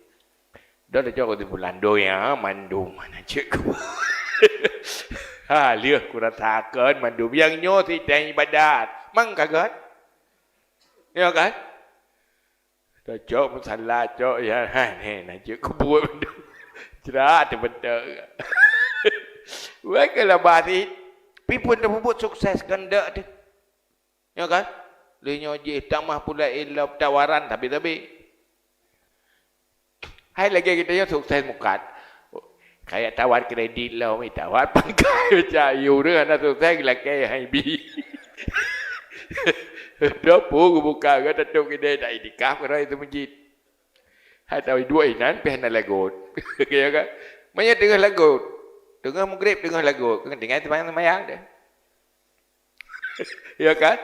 Dah dah cakap di bulan doya mandu mana cik. Lihat kurang takkan mandu yang nyo si teng ibadat. Mang kaget. Ya kan? Dah cakap masalah cakap ya. Ni nak cik kebuat mandu. Cerak tu betul. Wah kalau bari pipun dah buat sukses kandak tu. Ya kan? Dia nyo je tamah pula ilah tawaran tapi hai lagi kita yang sukses mukat. Kayak tawar kredit lah, mai tawar pangkai macam you dia nak sukses lagi hai bi. Dah pun buka ke tatuk kedai dah idikah ke itu masjid. Hai tahu dua inan pe nak lagut. Kaya kan? Maya tengah lagut. Tengah maghrib tengah lagut. Kan dengar sembahyang dah. Ya kan?